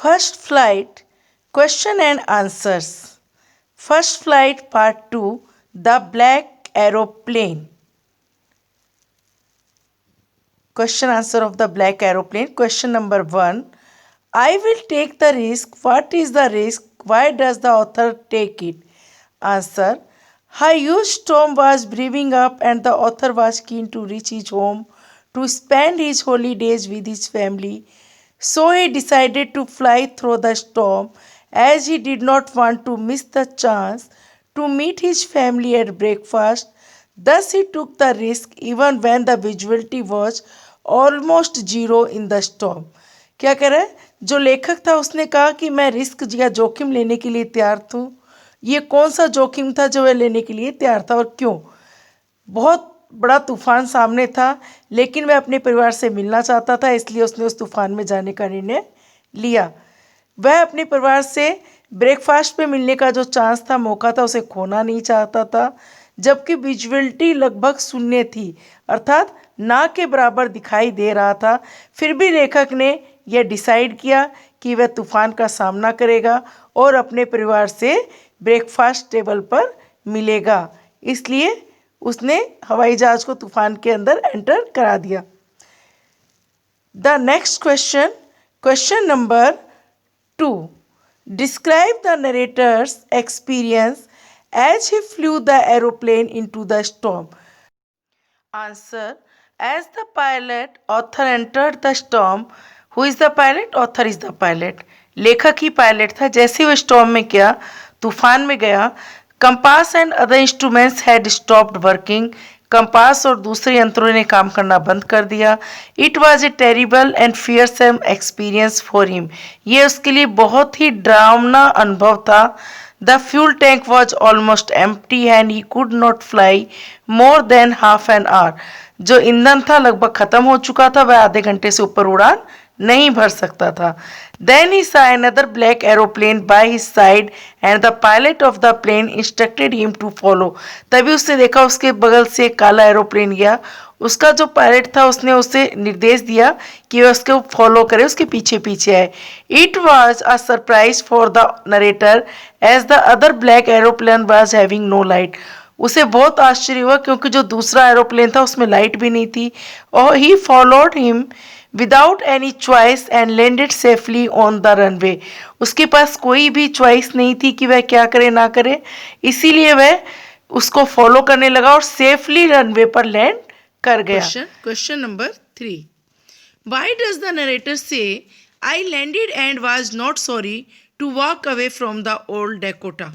First flight, question and answers. First flight part 2, the black aeroplane. Question answer of the black aeroplane. Question number 1. I will take the risk. What is the risk? Why does the author take it? Answer. A huge storm was brewing up and the author was keen to reach his home to spend his holidays with his family. So he decided to fly through the storm as he did not want to miss the chance to meet his family at breakfast. Thus he took the risk even when the visibility was almost zero in the storm. क्या कह रहा है? जो लेखक था उसने कहा कि मैं रिस्क या जोखिम लेने के लिए तैयार हूँ। ये कौन सा जोखिम था जो वह लेने के लिए तैयार था और क्यों? बहुत बड़ा तूफान सामने था, लेकिन वह अपने परिवार से मिलना चाहता था, इसलिए उसने उस तूफान में जाने का निर्णय लिया। वह अपने परिवार से ब्रेकफास्ट पे मिलने का जो चांस था, मौका था, उसे खोना नहीं चाहता था। जबकि विजुअलिटी लगभग शून्य थी, अर्थात ना के बराबर दिखाई दे रहा था, फिर भी लेखक ने यह डिसाइड किया कि वह तूफान का सामना करेगा और अपने परिवार से ब्रेकफास्ट टेबल पर मिलेगा। इसलिए उसने हवाई जहाज को तूफान के अंदर एंटर करा दिया। The next question, question number 2. Describe the narrator's experience as he flew the aeroplane into the storm. Answer. As the pilot, author entered the storm. Who is the pilot? Author is the pilot. लेखक ही pilot था। जैसे वह storm में गया, तूफान में गया, compass and other instruments had stopped working. Compass और दूसरे यंत्रों ने काम करना बंद कर दिया। It was a terrible and fearsome experience for him. ये उसके लिए बहुत ही डरावना अनुभव था। The fuel tank was almost empty and he could not fly more than half an hour. जो ईंधन था लगभग खत्म हो चुका था, वह आधे घंटे से ऊपर उड़ान नहीं भर सकता था। Then he saw another black aeroplane by his side and the pilot of the plane instructed him to follow. तभी उसने देखा उसके बगल से एक काला एरोप्लेन गया। उसका जो पायलट था उसने उसे निर्देश दिया कि वह उसको फॉलो करे, उसके पीछे पीछे आए। It was a surprise for the narrator as the other black aeroplane was having no light. उसे बहुत आश्चर्य हुआ क्योंकि जो दूसरा एरोप्लेन था उसमें लाइट भी नहीं थी। और he followed him without any choice and landed safely on the runway. उसके पास कोई भी चॉइस नहीं थी कि वह क्या करे ना करे, इसीलिए वह उसको फॉलो करने लगा और सेफली रनवे पर लैंड कर गया। Question number 3. Why does the narrator say I landed and was not sorry to walk away from the old Dakota?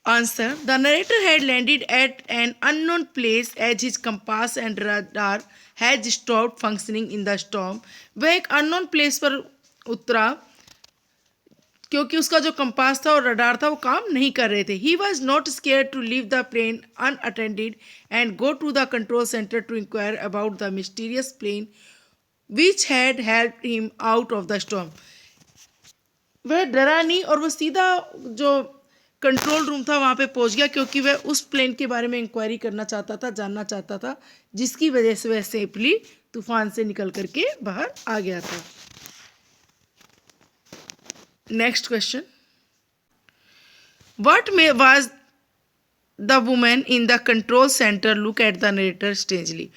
Answer. The narrator had landed at an unknown place as his compass and radar had stopped functioning in the storm. वह एक unknown place पर उतरा क्योंकि उसका जो compass था और radar था वो काम नहीं कर रहे थे। He was not scared to leave the plane unattended and go to the control center to inquire about the mysterious plane which had helped him out of the storm. वह डरा नहीं और वो सीधा जो कंट्रोल रूम था वहाँ पे पहुँच गया क्योंकि वह उस प्लेन के बारे में इंक्वायरी करना चाहता था, जानना चाहता था, जिसकी वजह से वह सेफली तूफान से निकल करके बाहर आ गया था। Next question. What was the women in the control centre look at the narrator strangely?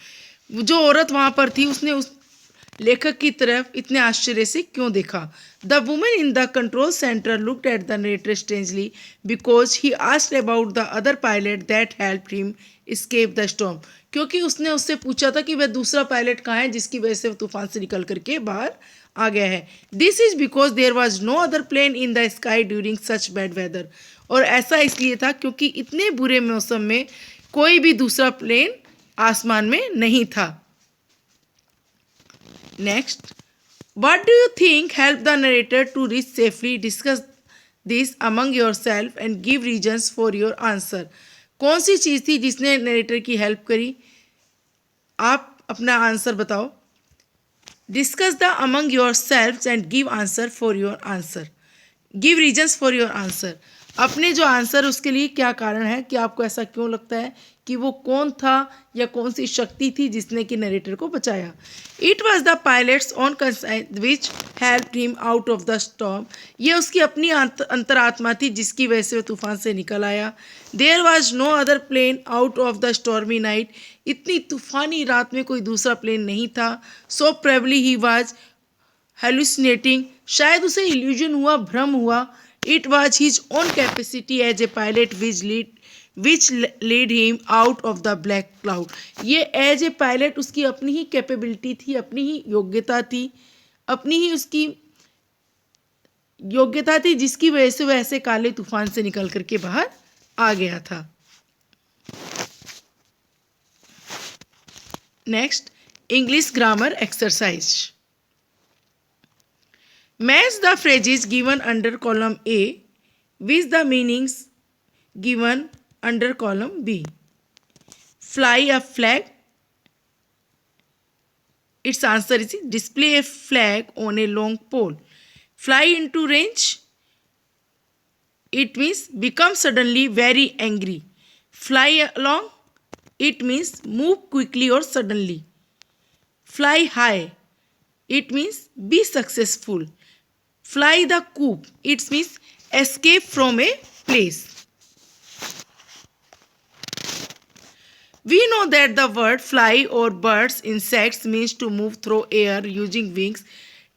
जो औरत वहाँ पर थी उसने उस लेखक की तरफ इतने आश्चर्य से क्यों देखा? The women in the control centre looked at the narrator strangely because he asked about the other pilot that helped him escape the storm. क्योंकि उसने उससे पूछा था कि वह दूसरा पायलट कहाँ है जिसकी वजह से तूफान से निकल करके बाहर आ गया है. This is because there was no other plane in the sky during such bad weather. और ऐसा इसलिए था क्योंकि इतने बुरे मौसम में कोई भी दूसरा प्लेन आसमान में नहीं था. Next, what do you think helped the narrator to reach safely? Discuss this among yourself and give reasons for your answer. कौन सी चीज़ थी जिसने नरेटर की हेल्प करी? आप अपना आंसर बताओ. Discuss the among yourselves and give answer for your answer. Give reasons for your answer. अपने जो आंसर उसके लिए क्या कारण है कि आपको ऐसा क्यों लगता है कि वो कौन था या कौन सी शक्ति थी जिसने कि नरेटर को बचाया. It was the pilots on consign which help him out of the storm. ये उसकी अपनी अंतरात्मा थी जिसकी वजह से वो तूफान से निकल आया. There was no other plane out of the stormy night. इतनी तूफानी रात में कोई दूसरा प्लेन नहीं था. So probably he was hallucinating. शायद उसे इल्यूजन हुआ, भ्रम हुआ. It was his own capacity as a pilot which lead him out of the black cloud. ये एज ए पायलट उसकी अपनी ही कैपेबिलिटी थी, अपनी ही योग्यता थी, अपनी ही उसकी योग्यता थी जिसकी वजह से वह ऐसे काले तूफान से निकल करके बाहर आ गया था. Next, English grammar exercise. Match the phrases given under column A with the meanings given under column B. Fly a flag. Its answer is display a flag on a long pole. Fly into range. It means become suddenly very angry. Fly along. It means move quickly or suddenly. Fly high. It means be successful. Fly the coop. It means escape from a place. We know that the word fly or birds, insects means to move through air using wings.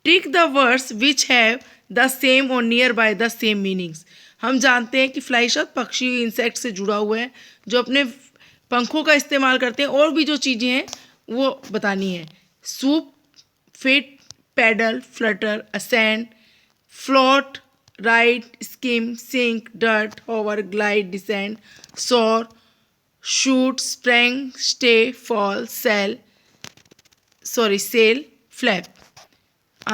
Take the words which have the same or nearby the same meanings. हम जानते हैं कि fly शब्द पक्षी, insect से जुड़ा हुआ है जो अपने पंखों का इस्तेमाल करते हैं. और भी जो चीज़ें हैं वो बतानी है. Swoop, flit, paddle, flutter, ascend, float, ride, skim, sink, dirt, hover, glide, descend, soar, shoot, spring, stay, fall, sail, flap.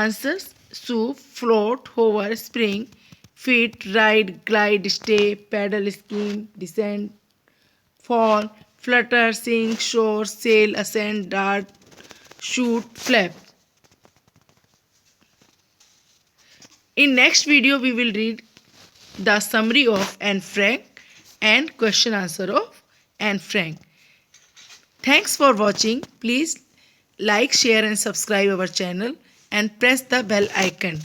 Answers: soup, float, hover, spring, fit, ride, glide, stay, paddle, skim, descend, fall, flutter, sink, soar, sail, ascend, dart, shoot, flap. In next video, we will read the summary of Anne Frank and question answer of Anne Frank. Thanks for watching. Please like, share and subscribe our channel and press the bell icon.